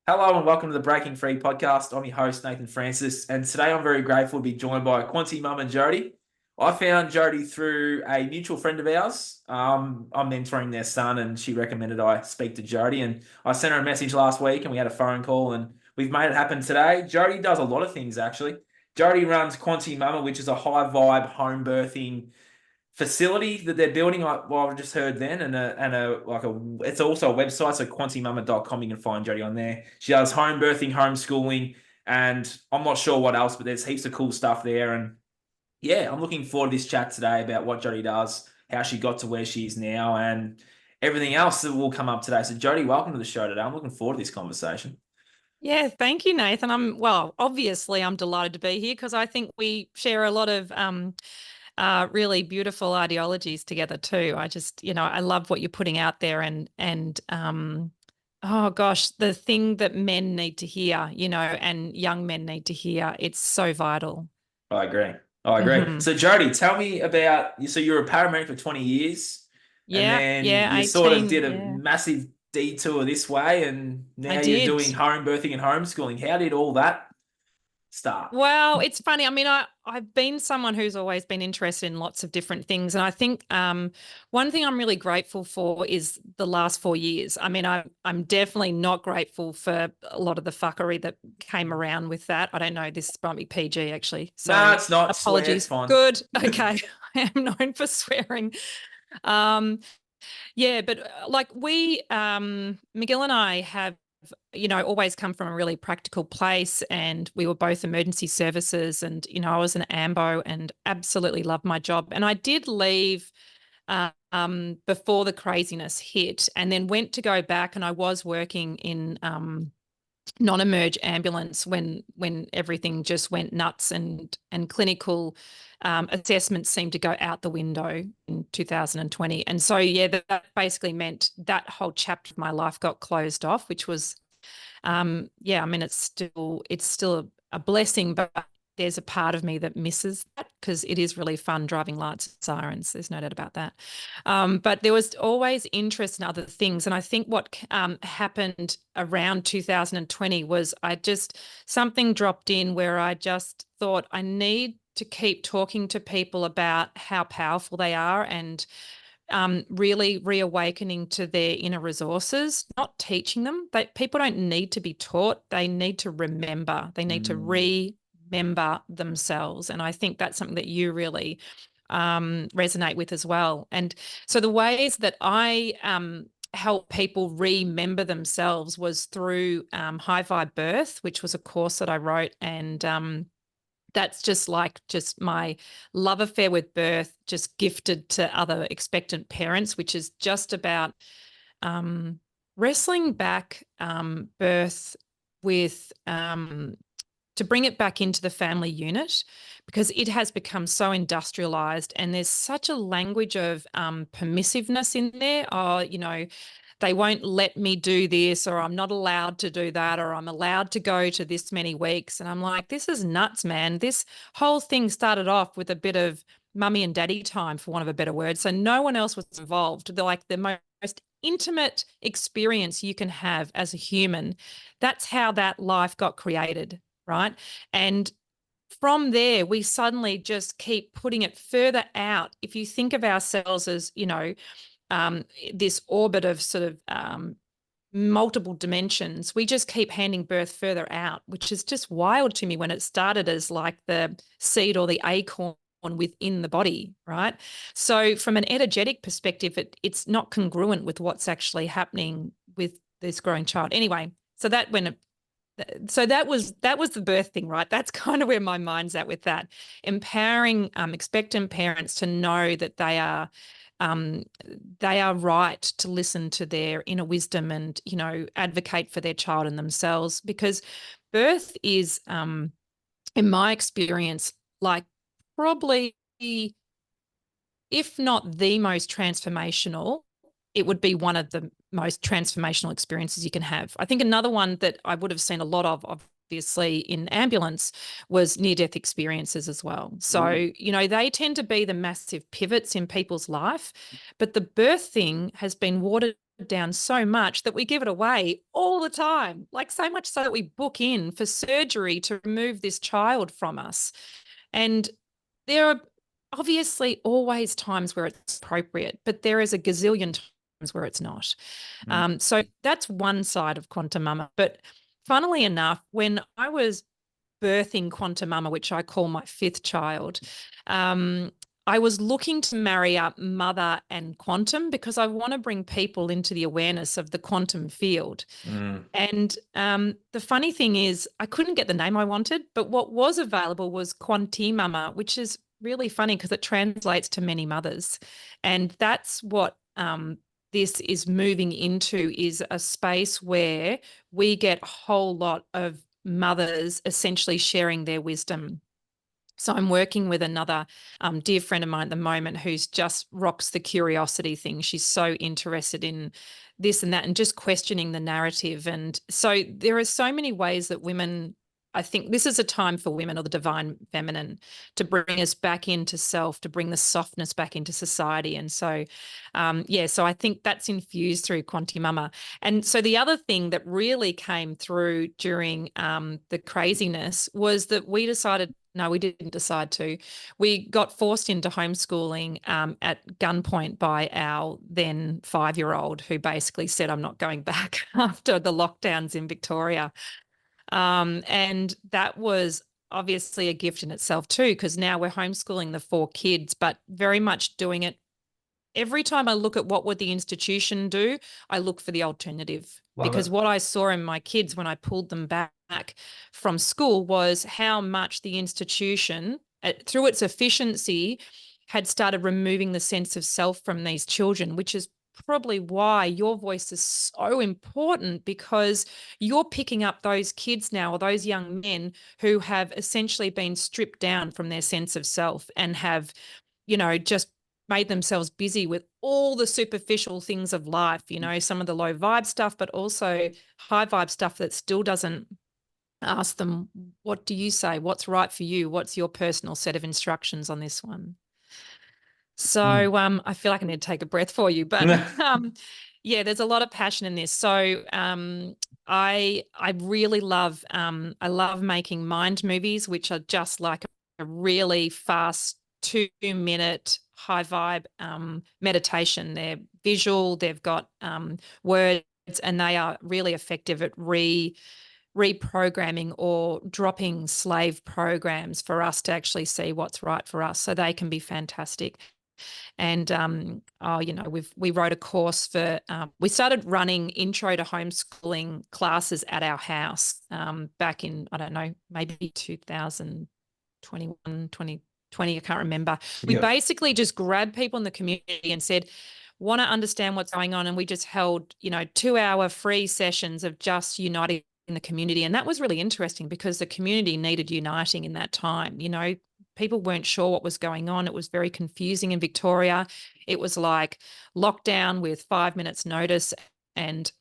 Hello and welcome to the Breaking Free podcast. I'm your host, Nathan Francis, and today I'm very grateful to be joined by Quanti Mama and Jodi. I found Jodi through a mutual friend of ours. I'm mentoring their son, and she recommended I speak to Jodi. And I sent her a message last week, and we had a phone call, and we've made it happen today. Jodi does a lot of things, actually. Jodi runs Quanti Mama, which is a high vibe home birthing facility that they're building, like what I've just heard then, it's also a website, so quantimama.com. You can find Jodi on there. She does home birthing, homeschooling, and I'm not sure what else, but there's heaps of cool stuff there. And yeah, I'm looking forward to this chat today about what Jodi does, how she got to where she is now, and everything else that will come up today. So Jodi, welcome to the show today. I'm looking forward to this conversation. Yeah, thank you, Nathan. Obviously, I'm delighted to be here because I think we share a lot of really beautiful ideologies together too. I love what you're putting out there, and oh gosh, the thing that men need to hear, and young men need to hear. It's so vital. I agree. I agree. Hmm. So Jodi, tell me about, so you were a paramedic for 20 years and Yeah, then yeah, you sort of 18. did a Yeah, massive detour this way and I now you're did. doing home birthing and homeschooling. How did all that start? Well, it's funny. I mean, I've been someone who's always been interested in lots of different things, and I think one thing I'm really grateful for is the last 4 years. I mean, I'm definitely not grateful for a lot of the fuckery that came around with that. I don't know. This might be PG actually, No, so it's not. Swear, it's apologies. fine. Good. Okay. I am known for swearing. Um, yeah, but Miguel and I have, always come from a really practical place, and we were both emergency services, and, I was an AMBO and absolutely loved my job. And I did leave before the craziness hit, and then went to go back, and I was working in non-emerge ambulance when everything just went nuts, and clinical assessments seemed to go out the window in 2020. And so yeah, that basically meant that whole chapter of my life got closed off, which was yeah, I mean, it's still a blessing, but there's a part of me that misses that because it is really fun driving lights and sirens. There's no doubt about that. But there was always interest in other things. And I think what happened around 2020 was something dropped in where I just thought I need to keep talking to people about how powerful they are, and really reawakening to their inner resources, not teaching them. People don't need to be taught. They need to remember. They need to Mm. remember themselves. And I think that's something that you really resonate with as well. And so the ways that I help people remember themselves was through High Vibe Birth, which was a course that I wrote. And that's just my love affair with birth, just gifted to other expectant parents, which is just about um, wrestling back birth with to bring it back into the family unit, because it has become so industrialized, and there's such a language of permissiveness in there. Oh, they won't let me do this, or I'm not allowed to do that, or I'm allowed to go to this many weeks. And I'm like, this is nuts, man. This whole thing started off with a bit of mummy and daddy time, for want of a better word. So no one else was involved. They're like the most intimate experience you can have as a human. That's how that life got created, right? And from there, we suddenly just keep putting it further out. If you think of ourselves as, this orbit of sort of multiple dimensions, we just keep handing birth further out, which is just wild to me when it started as like the seed or the acorn within the body, right? So from an energetic perspective, it's not congruent with what's actually happening with this growing child. Anyway, so that was the birth thing, right? That's kind of where my mind's at with that. Empowering expectant parents to know that um, they are right to listen to their inner wisdom, and advocate for their child and themselves, because birth is, in my experience, like probably, if not the most transformational, it would be one of the most transformational experiences you can have. I think another one that I would have seen a lot of, obviously, in ambulance was near-death experiences as well. So, Ooh. they tend to be the massive pivots in people's life, but the birth thing has been watered down so much that we give it away all the time, like so much so that we book in for surgery to remove this child from us. And there are obviously always times where it's appropriate, but there is a gazillion times where it's not. So that's one side of Quanti Mama. But funnily enough, when I was birthing Quanti Mama, which I call my fifth child, I was looking to marry up mother and quantum because I want to bring people into the awareness of the quantum field. And the funny thing is, I couldn't get the name I wanted, but what was available was Quanti Mama, which is really funny because it translates to many mothers. And that's what this is moving into, is a space where we get a whole lot of mothers essentially sharing their wisdom. So I'm working with another dear friend of mine at the moment who's just rocks the curiosity thing. She's so interested in this and that and just questioning the narrative. And so there are so many ways that women, I think this is a time for women, or the divine feminine, to bring us back into self, to bring the softness back into society. And so, so I think that's infused through Quanti Mama. And so the other thing that really came through during the craziness was that we decided, no, we didn't decide to. We got forced into homeschooling at gunpoint by our then 5-year-old, who basically said, I'm not going back after the lockdowns in Victoria. And that was obviously a gift in itself too, because now we're homeschooling the 4 kids, but very much doing it. Every time I look at what would the institution do, I look for the alternative. Because what I saw in my kids when I pulled them back from school was how much the institution, through its efficiency, had started removing the sense of self from these children, which is probably why your voice is so important, because you're picking up those kids now, or those young men who have essentially been stripped down from their sense of self and have, just made themselves busy with all the superficial things of life, some of the low vibe stuff, but also high vibe stuff that still doesn't ask them, what do you say? What's right for you? What's your personal set of instructions on this one? So I feel like I need to take a breath for you, but there's a lot of passion in this. So I really love, I love making mind movies, which are just like a really fast 2-minute high vibe meditation. They're visual, they've got words, and they are really effective at reprogramming or dropping slave programs for us to actually see what's right for us. So they can be fantastic. And we wrote a course for. We started running intro to homeschooling classes at our house back in, I don't know, maybe 2021, 2020. I can't remember. We basically just grabbed people in the community and said, want to understand what's going on, and we just held 2-hour free sessions of just uniting in the community. And that was really interesting because the community needed uniting in that time. People weren't sure what was going on. It was very confusing in Victoria. It was like lockdown with 5 minutes notice, and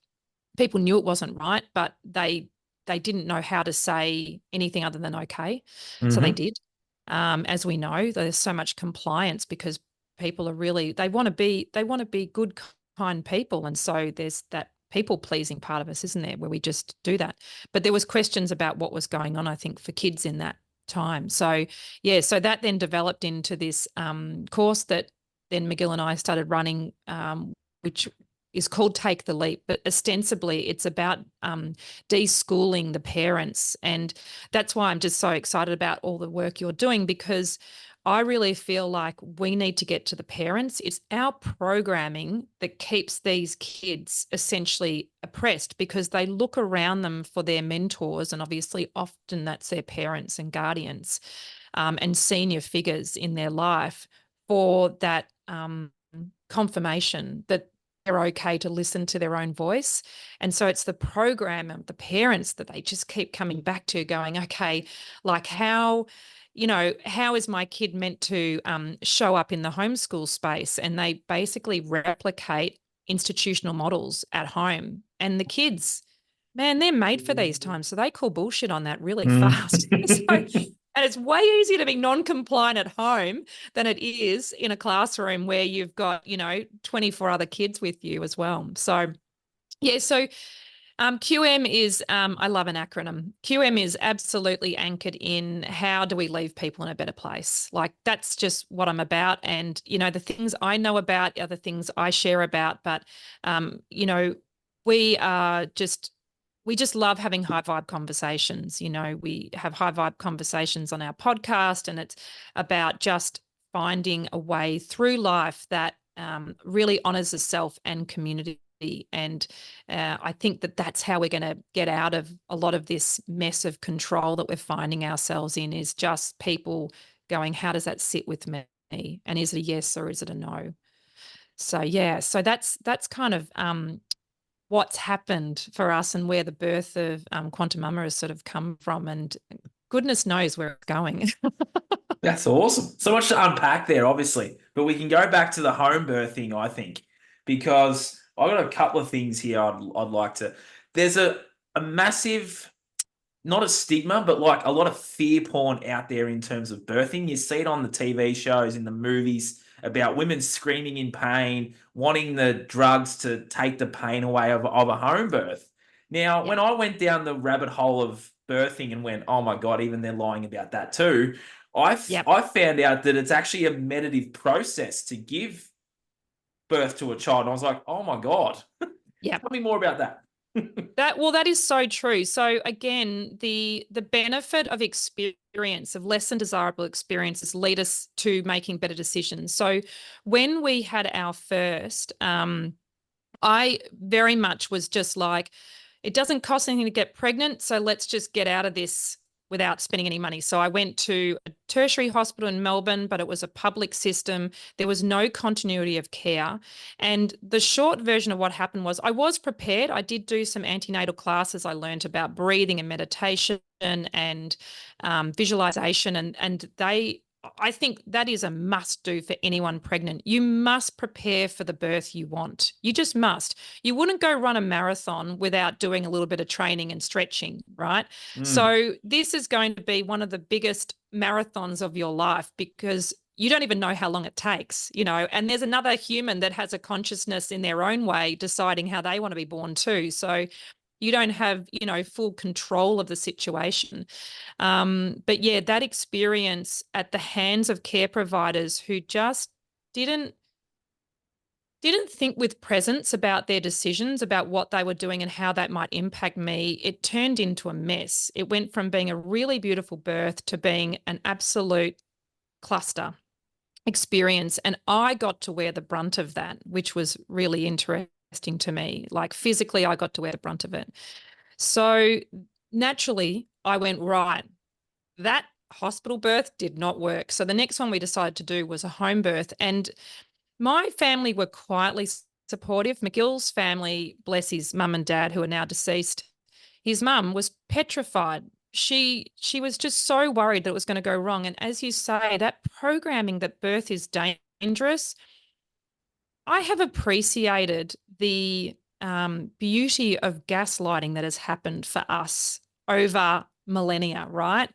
people knew it wasn't right, but they didn't know how to say anything other than okay. So they did. As we know, there's so much compliance because people are really, they want to be good, kind people. And so there's that people pleasing part of us, isn't there, where we just do that. But there was questions about what was going on, I think, for kids in that time. So so that then developed into this course that then McGill and I started running, which is called Take the Leap, but ostensibly it's about deschooling the parents. And that's why I'm just so excited about all the work you're doing, because I really feel like we need to get to the parents. It's our programming that keeps these kids essentially oppressed, because they look around them for their mentors, and obviously often that's their parents and guardians and senior figures in their life for that confirmation that they're okay to listen to their own voice. And so it's the program of the parents that they just keep coming back to, going, okay, like how is my kid meant to show up in the homeschool space? And they basically replicate institutional models at home. And the kids, man, they're made for these times. So they call bullshit on that really fast. So And it's way easier to be non-compliant at home than it is in a classroom where you've got, 24 other kids with you as well. So, yeah, so QM is, I love an acronym. QM is absolutely anchored in how do we leave people in a better place? Like that's just what I'm about. And, the things I know about are the things I share about. But, we are just, we just love having high vibe conversations. We have high vibe conversations on our podcast, and it's about just finding a way through life that really honors the self and community. And I think that that's how we're going to get out of a lot of this mess of control that we're finding ourselves in, is just people going, how does that sit with me? And is it a yes or is it a no? So, yeah, so that's kind of what's happened for us and where the birth of Quanti Mama has sort of come from. And goodness knows where it's going. That's awesome. So much to unpack there, obviously. But we can go back to the home birthing, I think, because I've got a couple of things here I'd like to. There's a massive, not a stigma, but like a lot of fear porn out there in terms of birthing. You see it on the TV shows, in the movies, about women screaming in pain, wanting the drugs to take the pain away of a home birth. Now, Yeah. when I went down the rabbit hole of birthing and went, oh my God, even they're lying about that too, Yep. I found out that it's actually a meditative process to give birth to a child. And I was like, oh my God, Yep. tell me more about that. That is so true. So again, the benefit of experience, of less than desirable experiences, lead us to making better decisions. So when we had our first, I very much was just like, it doesn't cost anything to get pregnant, so let's just get out of this without spending any money. So I went to a tertiary hospital in Melbourne, but it was a public system. There was no continuity of care. And the short version of what happened was I was prepared. I did do some antenatal classes. I learned about breathing and meditation and visualization. And I think that is a must do for anyone pregnant. You must prepare for the birth you want. You just must. You wouldn't go run a marathon without doing a little bit of training and stretching, right? Mm, So this is going to be one of the biggest marathons of your life, because you don't even know how long it takes, and there's another human that has a consciousness in their own way deciding how they want to be born too. So you don't have, full control of the situation. But yeah, that experience at the hands of care providers who just didn't didn't think with presence about their decisions, about what they were doing and how that might impact me, it turned into a mess. It went from being a really beautiful birth to being an absolute cluster experience. And I got to wear the brunt of that, which was really interesting to me. Like physically, I got to wear the brunt of it. So naturally, I went, right, that hospital birth did not work. So the next one we decided to do was a home birth. And my family were quietly supportive. McGill's family, bless his mum and dad, who are now deceased, his mum was petrified. She was just so worried that it was going to go wrong. And as you say, that programming that birth is dangerous, I have appreciated the beauty of gaslighting that has happened for us over millennia, right?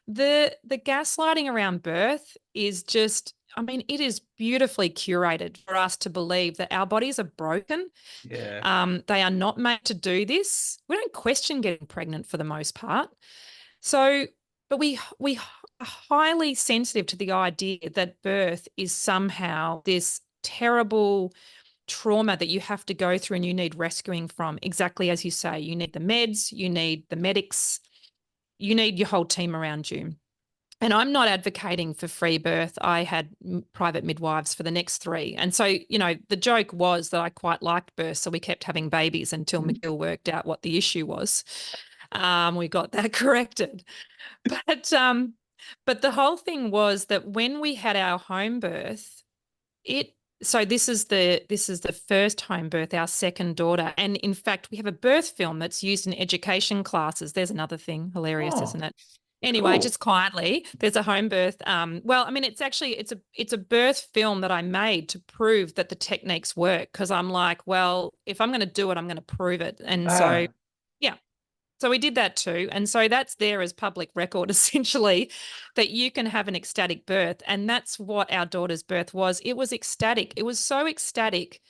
The gaslighting around birth is just, I mean, it is beautifully curated for us to believe that our bodies are broken. yeah. They are not made to do this. We don't question getting pregnant for the most part. So, but we are highly sensitive to the idea that birth is somehow this terrible trauma that you have to go through and you need rescuing from. Exactly as you say, you need the meds, you need the medics, you need your whole team around you. And I'm not advocating for free birth. I had private midwives for the next three. And so, the joke was that I quite liked birth. So we kept having babies until McGill worked out what the issue was. We got that corrected. But but the whole thing was that when we had our home birth, it so this is the first home birth, our second daughter. And in fact, we have a birth film that's used in education classes. There's another thing, hilarious, Oh, isn't it? Anyway, cool. just quietly, there's a home birth. Well, I mean, it's a birth film that I made to prove that the techniques work, because I'm like, well, if I'm going to do it, I'm going to prove it. And so, Ah, yeah. So we did that too. And so that's there as public record, essentially, that you can have an ecstatic birth. And that's what our daughter's birth was. It was ecstatic. It was so ecstatic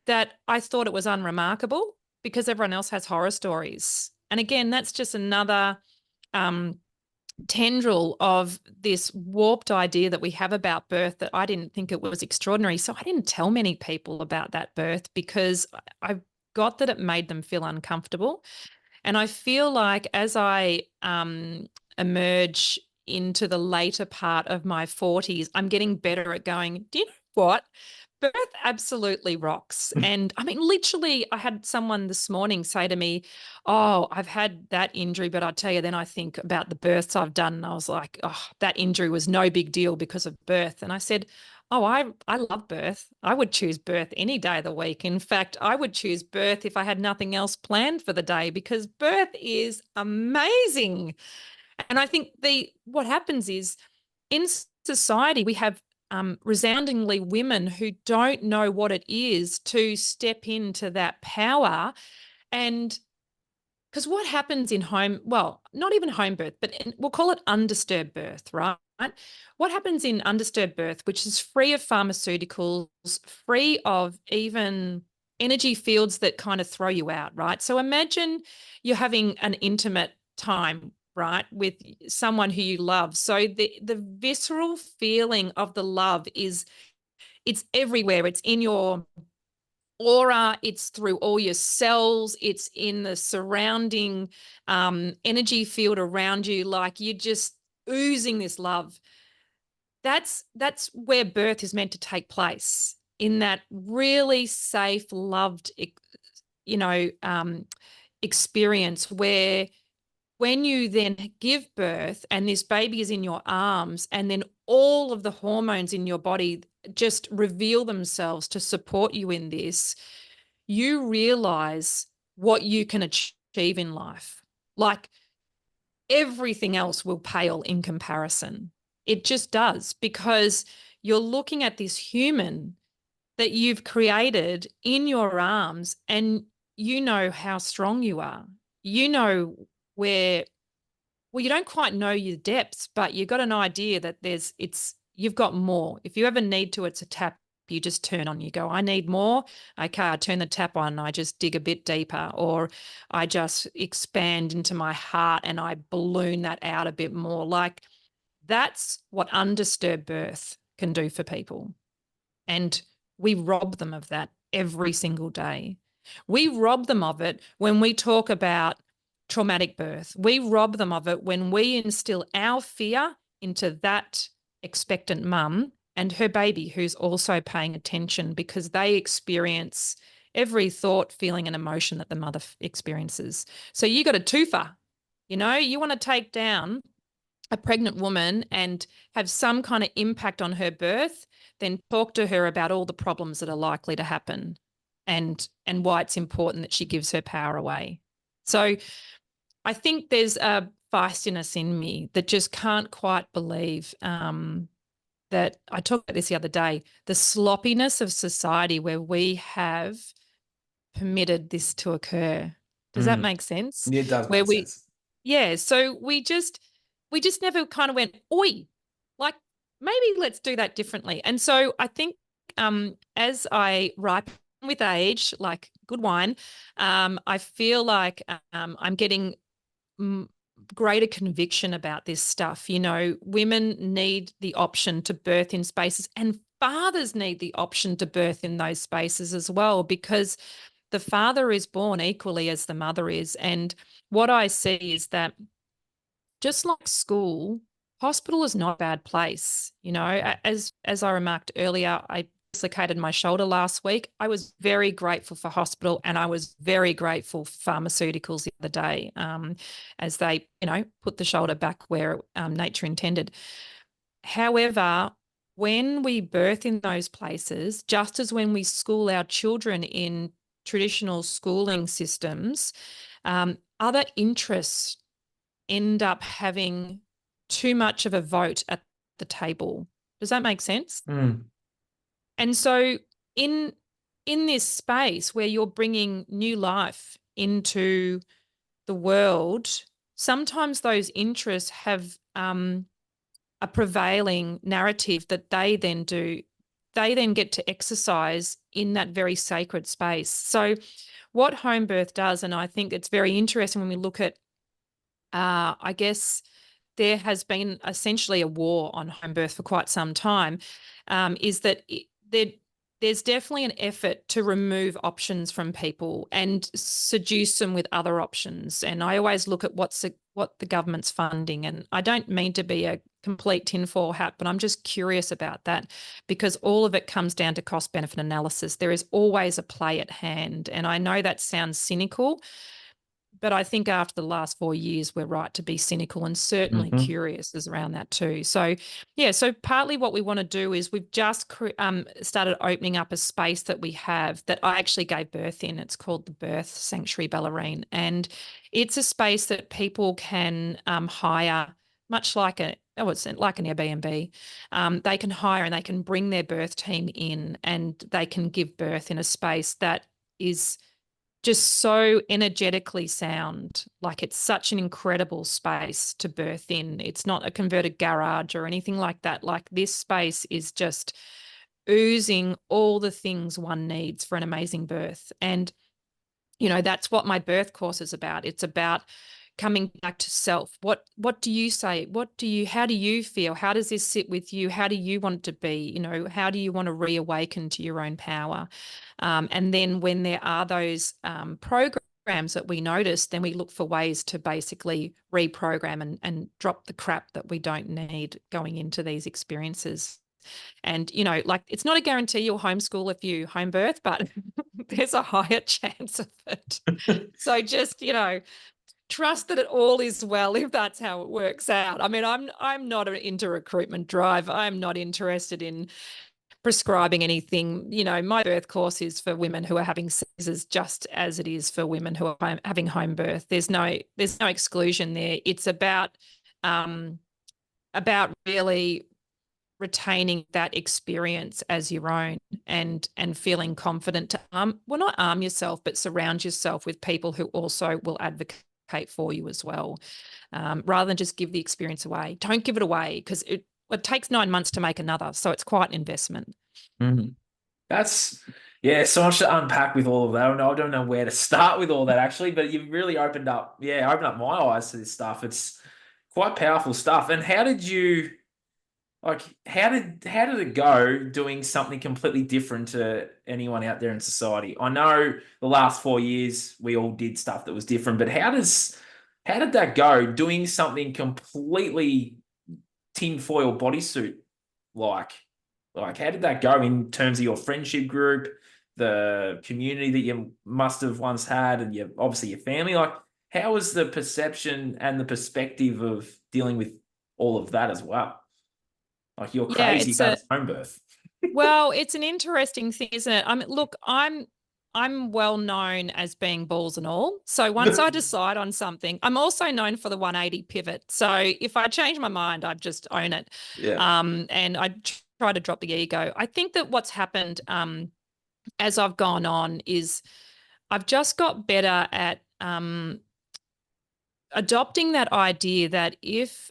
that I thought it was unremarkable because everyone else has horror stories. And again, that's just another tendril of this warped idea that we have about birth, that I didn't think it was extraordinary. So I didn't tell many people about that birth because I got that it made them feel uncomfortable. And I feel like as I emerge into the later part of my 40s, I'm getting better at going, do you know what? Birth absolutely rocks. And I mean, literally, I had someone this morning say to me, oh, I've had that injury, but I tell you, then I think about the births I've done. And I was like, oh, that injury was no big deal because of birth. And I said, oh, I love birth. I would choose birth any day of the week. In fact, I would choose birth if I had nothing else planned for the day because birth is amazing. And I think what happens is in society, we have resoundingly women who don't know what it is to step into that power. And because what happens in home, well, not even home birth, but we'll call it undisturbed birth, right? What happens in undisturbed birth, which is free of pharmaceuticals, free of even energy fields that kind of throw you out, right? So imagine you're having an intimate time, right, with someone who you love. So the visceral feeling of the love it's everywhere. It's in your aura, it's through all your cells, it's in the surrounding energy field around you, like you're just oozing this love. That's where birth is meant to take place, in that really safe, loved, you know, experience where when you then give birth and this baby is in your arms, and then all of the hormones in your body just reveal themselves to support you in this, you realize what you can achieve in life. Like everything else will pale in comparison. It just does, because you're looking at this human that you've created in your arms, and you know how strong you are. You know where, well, you don't quite know your depths, but you've got an idea that you've got more. If you ever need to, it's a tap you just turn on. You go, I need more. Okay, I turn the tap on. I just dig a bit deeper, or I just expand into my heart and I balloon that out a bit more. Like that's what undisturbed birth can do for people. And we rob them of that every single day. We rob them of it when we talk about traumatic birth. We rob them of it when we instill our fear into that expectant mum and her baby who's also paying attention, because they experience every thought, feeling, and emotion that the mother experiences. So you got a twofer. You want to take down a pregnant woman and have some kind of impact on her birth, then talk to her about all the problems that are likely to happen, and why it's important that she gives her power away. So I think there's a feistiness in me that just can't quite believe that I talked about this the other day, the sloppiness of society where we have permitted this to occur. Does that make sense? Yeah, it does Where make sense. yeah, so we just never kind of went, oi, like maybe let's do that differently. And so I think as I ripen with age, like good wine, I feel like I'm getting greater conviction about this stuff. Women need the option to birth in spaces, and fathers need the option to birth in those spaces as well, because the father is born equally as the mother is. And what I see is that just like school, hospital is not a bad place. As I remarked earlier, I dislocated my shoulder last week. I was very grateful for hospital, and I was very grateful for pharmaceuticals the other day, as they, put the shoulder back where nature intended. However, when we birth in those places, just as when we school our children in traditional schooling systems, other interests end up having too much of a vote at the table. Does that make sense? And so in this space where you're bringing new life into the world, sometimes those interests have a prevailing narrative that they then get to exercise in that very sacred space. So what home birth does, and I think it's very interesting when we look at, I guess there has been essentially a war on home birth for quite some time, is that there's definitely an effort to remove options from people and seduce them with other options. And I always look at what the government's funding. And I don't mean to be a complete tinfoil hat, but I'm just curious about that, because all of it comes down to cost benefit analysis. There is always a play at hand. And I know that sounds cynical, but I think after the last 4 years, we're right to be cynical and certainly Mm-hmm. curious is around that too. So, yeah, so partly what we want to do is we've just started opening up a space that we have that I actually gave birth in. It's called the Birth Sanctuary Bellarine. And it's a space that people can hire, much like it's like an Airbnb. They can hire and they can bring their birth team in and they can give birth in a space that is just so energetically sound. Like it's such an incredible space to birth in. It's not a converted garage or anything like that. Like this space is just oozing all the things one needs for an amazing birth. And, that's what my birth course is about. It's about coming back to self. What do you say? How do you feel? How does this sit with you? How do you want it to be? How do you want to reawaken to your own power? And then when there are those programs that we notice, then we look for ways to basically reprogram and drop the crap that we don't need going into these experiences. And, like it's not a guarantee you'll homeschool if you home birth, but there's a higher chance of it. So just, trust that it all is well if that's how it works out. I mean, I'm not into recruitment drive. I'm not interested in prescribing anything. My birth course is for women who are having Caesars just as it is for women who are having home birth. There's no exclusion there. It's about really retaining that experience as your own and feeling confident to not arm yourself, but surround yourself with people who also will advocate for you as well, rather than just give the experience away. Don't give it away because it takes 9 months to make another, so it's quite an investment. Mm-hmm. That's so much to unpack with all of that. I don't know where to start with all that actually, but you've really opened up my eyes to this stuff. It's quite powerful stuff. And how did you how did it go doing something completely different to anyone out there in society? I know the last 4 years we all did stuff that was different, but how did that go doing something completely tinfoil bodysuit like? Like, how did that go in terms of your friendship group, the community that you must have once had, and obviously your family? Like, how was the perception and the perspective of dealing with all of that as well? Like, you're Yeah, crazy about a home birth. it's an interesting thing, isn't it? I mean, look, I'm well known as being balls and all. So once I decide on something, I'm also known for the 180 pivot. So if I change my mind, I just own it. Yeah. And I try to drop the ego. I think that what's happened as I've gone on is I've just got better at adopting that idea that if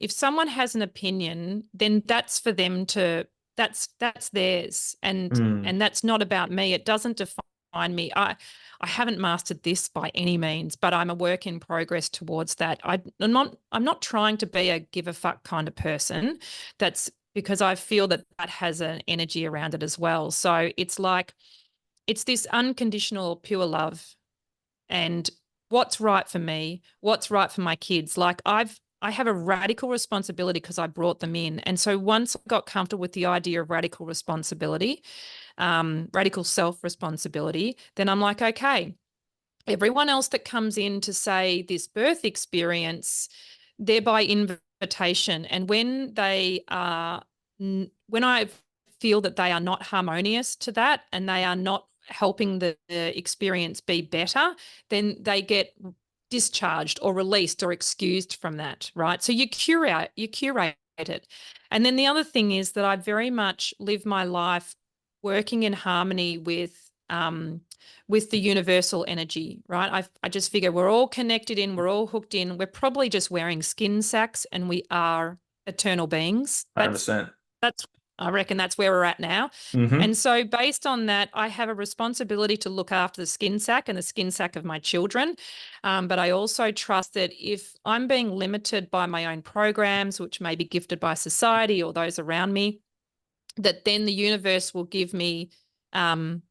someone has an opinion, then that's for them to that's theirs, and Mm. that's not about me. It doesn't define me. I haven't mastered this by any means, but I'm a work in progress towards that. I'm not trying to be a give a fuck kind of person. That's because I feel that has an energy around it as well. So it's like it's this unconditional pure love and what's right for me, what's right for my kids. Like I have a radical responsibility because I brought them in. And so once I got comfortable with the idea of radical responsibility, radical self-responsibility, then I'm like, okay, everyone else that comes in to say this birth experience, they're by invitation. And when when I feel that they are not harmonious to that and they are not helping the experience be better, then they get discharged or released or excused from that, right? So you curate it. And then the other thing is that I very much live my life working in harmony with with the universal energy, right? I just figure we're all connected in, we're all hooked in. We're probably just wearing skin sacks and we are eternal beings. 100%. That's I reckon that's where we're at now. Mm-hmm. And so based on that, I have a responsibility to look after the skin sac and the skin sac of my children. But I also trust that if I'm being limited by my own programs, which may be gifted by society or those around me, that then the universe will give me a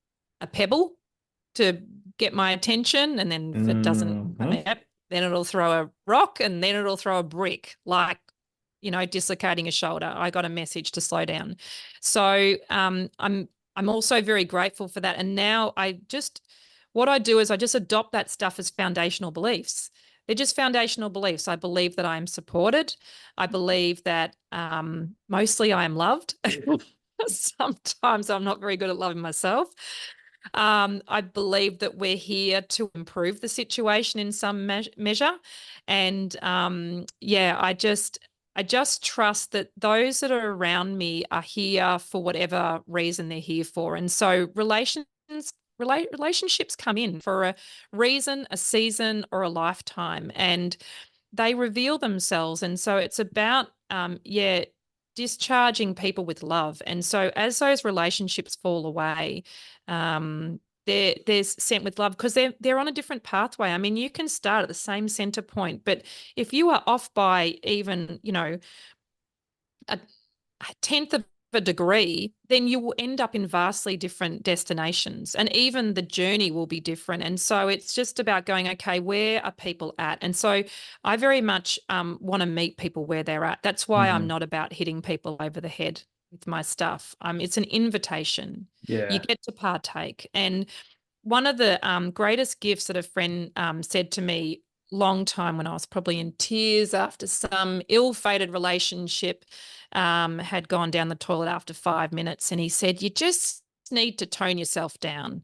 pebble to get my attention. And then if it doesn't, Mm-hmm. then it'll throw a rock and then it'll throw a brick, like, dislocating a shoulder. I got a message to slow down. So I'm also very grateful for that. And now what I do is I just adopt that stuff as foundational beliefs. They're just foundational beliefs. I believe that I am supported. I believe that mostly I am loved. Sometimes I'm not very good at loving myself. I believe that we're here to improve the situation in some measure. And I just trust that those that are around me are here for whatever reason they're here for. And so relationships come in for a reason, a season, or a lifetime, and they reveal themselves. And so it's about, discharging people with love. And so as those relationships fall away, they're sent with love because they're on a different pathway. I mean, you can start at the same center point, but if you are off by even, a tenth of a degree, then you will end up in vastly different destinations, and even the journey will be different. And so it's just about going, okay, where are people at? And so I very much want to meet people where they're at. That's why I'm Mm-hmm. not about hitting people over the head with my stuff. It's an invitation. You Yeah. get to partake. And one of the greatest gifts that a friend said to me long time when I was probably in tears after some ill-fated relationship had gone down the toilet after 5 minutes. And he said, you just need to tone yourself down.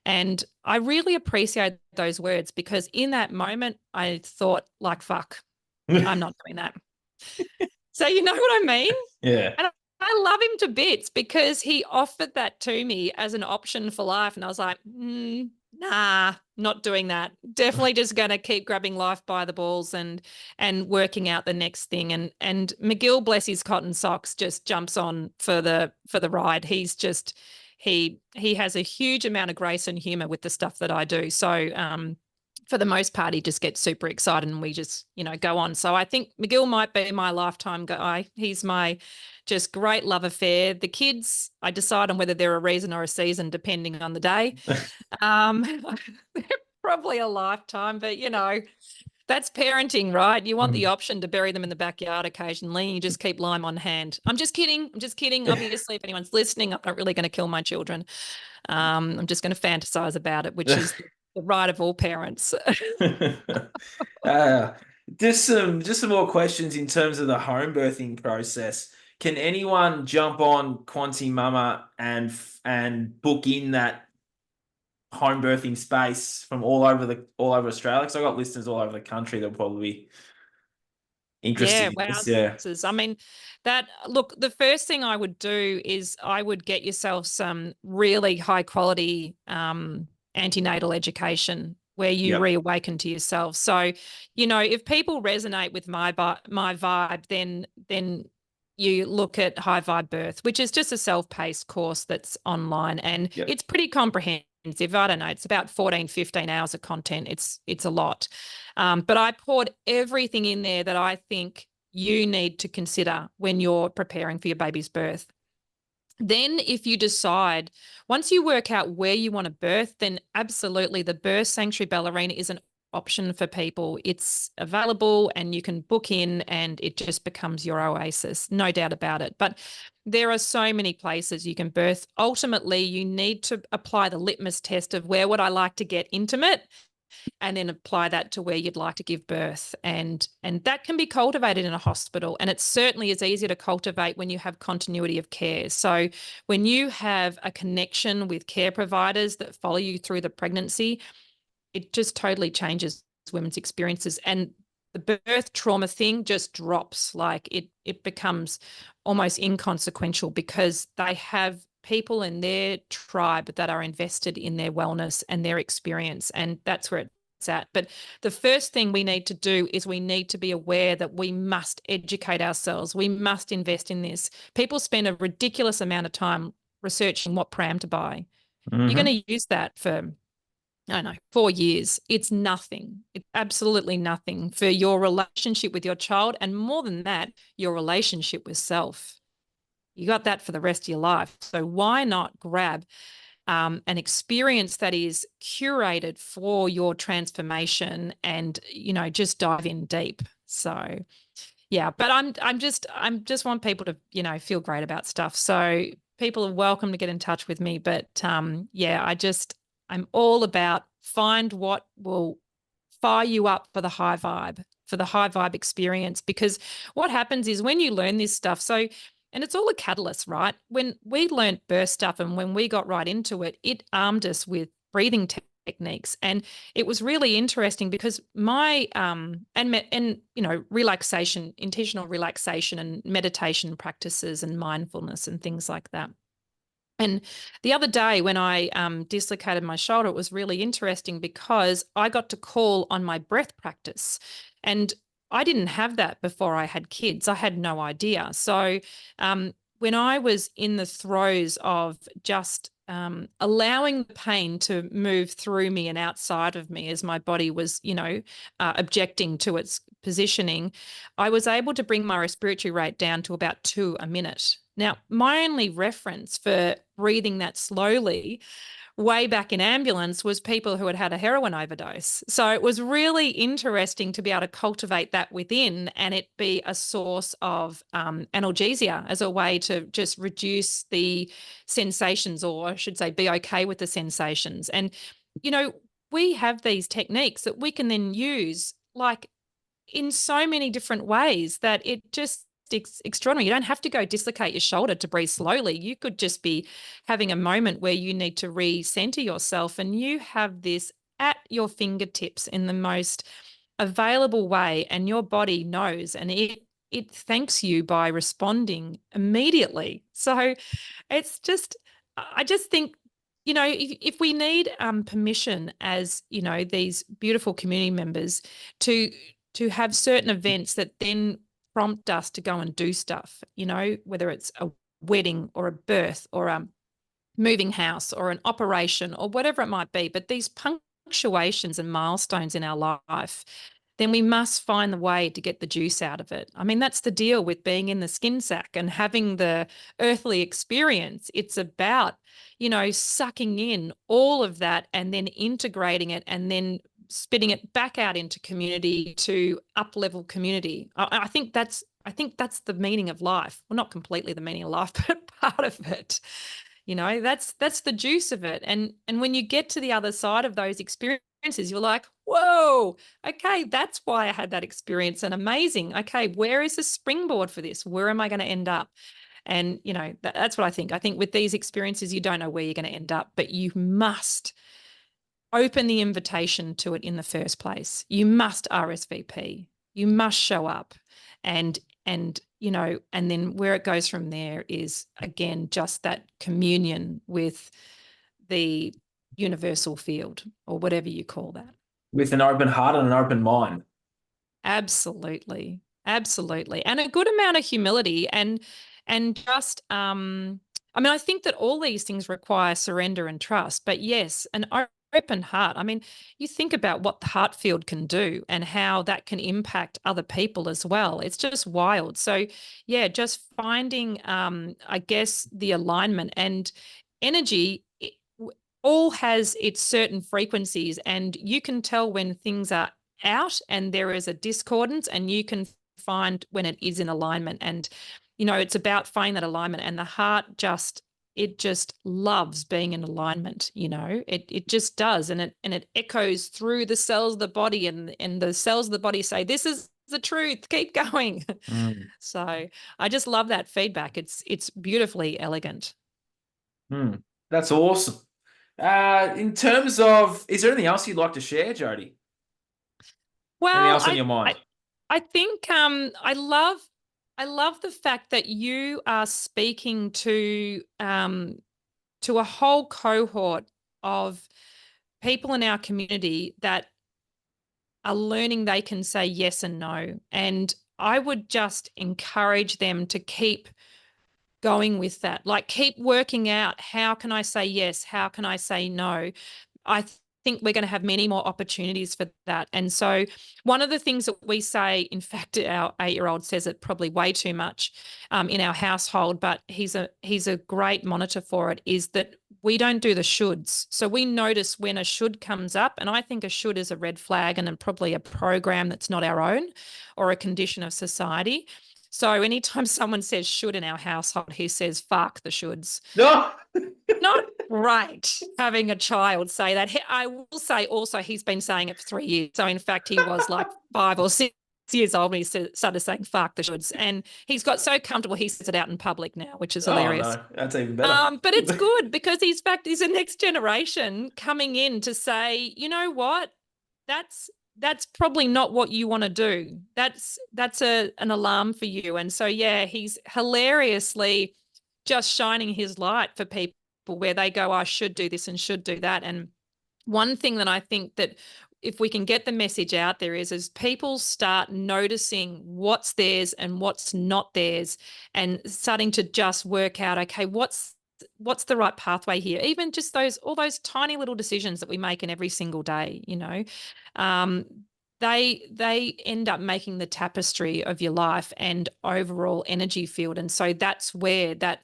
And I really appreciate those words because in that moment, I thought like, fuck, I'm not doing that. So you know what I mean? Yeah. And I love him to bits because he offered that to me as an option for life. And I was like, nah, not doing that. Definitely just going to keep grabbing life by the balls and working out the next thing. And McGill, bless his cotton socks, just jumps on for the ride. He's just he has a huge amount of grace and humor with the stuff that I do. So for the most part, he just gets super excited and we just, go on. So I think McGill might be my lifetime guy. He's my just great love affair. The kids, I decide on whether they're a reason or a season, depending on the day. They're probably a lifetime, but that's parenting, right? You want the option to bury them in the backyard occasionally. You just keep lime on hand. I'm just kidding. I'm just kidding. Obviously, if anyone's listening, I'm not really going to kill my children. I'm just going to fantasize about it, which is the right of all parents. uh, just some more questions in terms of the home birthing process. Can anyone jump on Quanti Mama and book in that home birthing space from all over Australia? Because I've got listeners all over the country that'll probably be interested Yeah, in this. Yeah. wowzers. I mean, look, the first thing I would do is I would get yourself some really high quality antenatal education where you Yep. reawaken to yourself. So, if people resonate with my vibe, then you look at High Vibe Birth, which is just a self-paced course that's online and Yep. it's pretty comprehensive. I don't know, it's about 14, 15 hours of content. It's a lot. But I poured everything in there that I think you need to consider when you're preparing for your baby's birth. Then if you decide, once you work out where you want to birth, then absolutely the Birth Sanctuary Ballerina is an option for people. It's available and you can book in and it just becomes your oasis, no doubt about it. But there are so many places you can birth. Ultimately, you need to apply the litmus test of where would I like to get intimate and then apply that to where you'd like to give birth. And that can be cultivated in a hospital. And it certainly is easier to cultivate when you have continuity of care. So when you have a connection with care providers that follow you through the pregnancy, it just totally changes women's experiences. And the birth trauma thing just drops. Like it becomes almost inconsequential because they have people in their tribe that are invested in their wellness and their experience, and that's where it's at. But the first thing we need to do is we need to be aware that we must educate ourselves. We must invest in this. People spend a ridiculous amount of time researching what pram to buy. You're Mm-hmm. going to use that for, I don't know, 4 years. It's nothing. It's absolutely nothing for your relationship with your child. And more than that, your relationship with self. You got that for the rest of your life. So why not grab an experience that is curated for your transformation and, just dive in deep. So yeah, but I'm just want people to, feel great about stuff. So people are welcome to get in touch with me. But yeah, I'm all about find what will fire you up for the high vibe, for the high vibe experience. Because what happens is when you learn this stuff, and it's all a catalyst, right? When we learned birth stuff and when we got right into it, it armed us with breathing techniques. And it was really interesting because my relaxation, intentional relaxation and meditation practices and mindfulness and things like that. And the other day when I dislocated my shoulder, it was really interesting because I got to call on my breath practice. And I didn't have that before I had kids. I had no idea. So when I was in the throes of just allowing the pain to move through me and outside of me as my body was, objecting to its positioning, I was able to bring my respiratory rate down to about 2 a minute. Now, my only reference for breathing that slowly way back in ambulance was people who had had a heroin overdose. So it was really interesting to be able to cultivate that within and it be a source of analgesia as a way to just reduce the sensations, or I should say, be okay with the sensations. And, we have these techniques that we can then use like in so many different ways that it just extraordinary. You don't have to go dislocate your shoulder to breathe slowly. You could just be having a moment where you need to recenter yourself, and you have this at your fingertips in the most available way, and your body knows, and it thanks you by responding immediately. So it's just, I just think, if we need permission as, these beautiful community members to have certain events that then prompt us to go and do stuff, whether it's a wedding or a birth or a moving house or an operation or whatever it might be, but these punctuations and milestones in our life, then we must find the way to get the juice out of it. I mean, that's the deal with being in the skin sack and having the earthly experience. It's about, sucking in all of that and then integrating it and then spitting it back out into community to up-level community. I think that's the meaning of life. Well, not completely the meaning of life, but part of it. That's the juice of it. And when you get to the other side of those experiences, you're like, whoa, okay, that's why I had that experience, and amazing. Okay, where is the springboard for this? Where am I going to end up? And, that's what I think. I think with these experiences, you don't know where you're going to end up, but you must open the invitation to it in the first place. You must RSVP. You must show up. And and then where it goes from there is, again, just that communion with the universal field, or whatever you call that. With an open heart and an open mind. Absolutely. Absolutely. And a good amount of humility and just I think that all these things require surrender and trust. But yes, an open heart. I mean, you think about what the heart field can do and how that can impact other people as well. It's just wild. So yeah, just finding I guess the alignment and energy. All has its certain frequencies, and you can tell when things are out and there is a discordance, and you can find when it is in alignment. And it's about finding that alignment, and the heart just loves being in alignment. It just does, and it echoes through the cells of the body, and the cells of the body say, this is the truth, keep going. Mm. So I just love that feedback. It's beautifully elegant. Mm. That's awesome. In terms of, is there anything else you'd like to share, Jodi? Anything Well, else on your mind? I think I love the fact that you are speaking to to a whole cohort of people in our community that are learning they can say yes and no. And I would just encourage them to keep going with that. Like, keep working out, how can I say yes? How can I say no? I think we're going to have many more opportunities for that. And so one of the things that we say, in fact, our 8-year-old says it probably way too much in our household, but he's a great monitor for it, is that we don't do the shoulds. So we notice when a should comes up, and I think a should is a red flag and probably a program that's not our own or a condition of society. So anytime someone says should in our household, he says, fuck the shoulds. No. Not right having a child say that. I will say also he's been saying it for 3 years. So in fact, he was like 5 or 6 years old when he started saying fuck the shoulds. And he's got so comfortable he says it out in public now, which is Oh hilarious. no, that's even better. But it's good because he's a next generation coming in to say, you know what, that's probably not what you want to do. That's an alarm for you. And so yeah, he's hilariously just shining his light for people where they go, I should do this and should do that. And one thing that I think that if we can get the message out there is people start noticing what's theirs and what's not theirs, and starting to just work out, okay, what's the right pathway here? Even just all those tiny little decisions that we make in every single day, they end up making the tapestry of your life and overall energy field. And so that's where that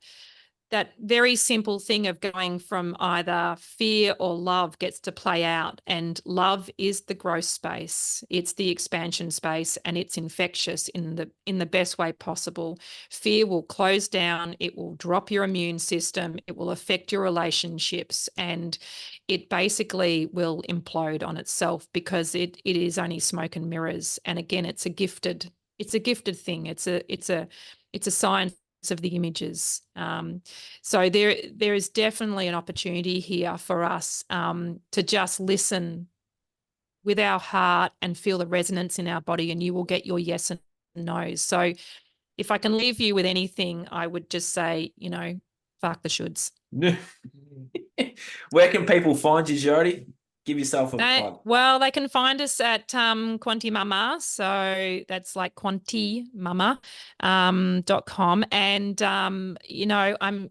very simple thing of going from either fear or love gets to play out. And love is the growth space, it's the expansion space, and it's infectious in the best way possible. Fear will close down, it will drop your immune system, it will affect your relationships, and it basically will implode on itself because it is only smoke and mirrors. And again, it's a gifted thing. It's a science of the images. So there is definitely an opportunity here for us to just listen with our heart and feel the resonance in our body, and you will get your yes and no's. So if I can leave you with anything, I would just say, fuck the shoulds. Where can people find you, Jodi? Give yourself a plug. Well, they can find us at Quanti Mama. So that's like quantimama.com. And I'm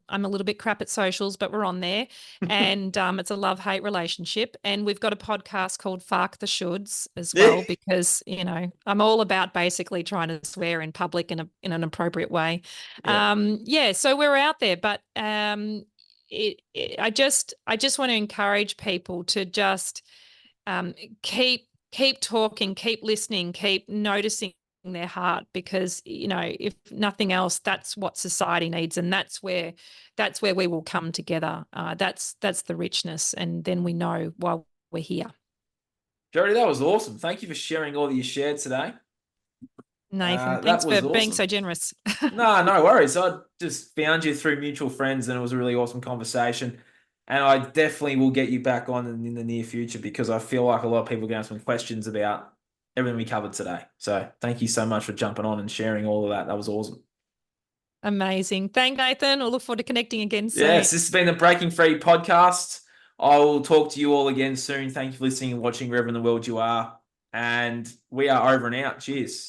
a little bit crap at socials, but we're on there. And it's a love-hate relationship. And we've got a podcast called Fuck the Shoulds as well, because, I'm all about basically trying to swear in public in an appropriate way. Yeah. So we're out there, but I just want to encourage people to just keep talking, keep listening, keep noticing their heart, because if nothing else, that's what society needs, and that's where we will come together. That's the richness, and then we know why we're here. Jodi, that was awesome. Thank you for sharing all that you shared today. Nathan, thanks for being so generous. No worries. I just found you through mutual friends, and it was a really awesome conversation. And I definitely will get you back on in the near future, because I feel like a lot of people are going to have some questions about everything we covered today. So thank you so much for jumping on and sharing all of that. That was awesome. Amazing. Thanks, Nathan. I'll look forward to connecting again soon. Yes, this has been the Breaking Free podcast. I will talk to you all again soon. Thank you for listening and watching wherever in the world you are. And we are over and out. Cheers.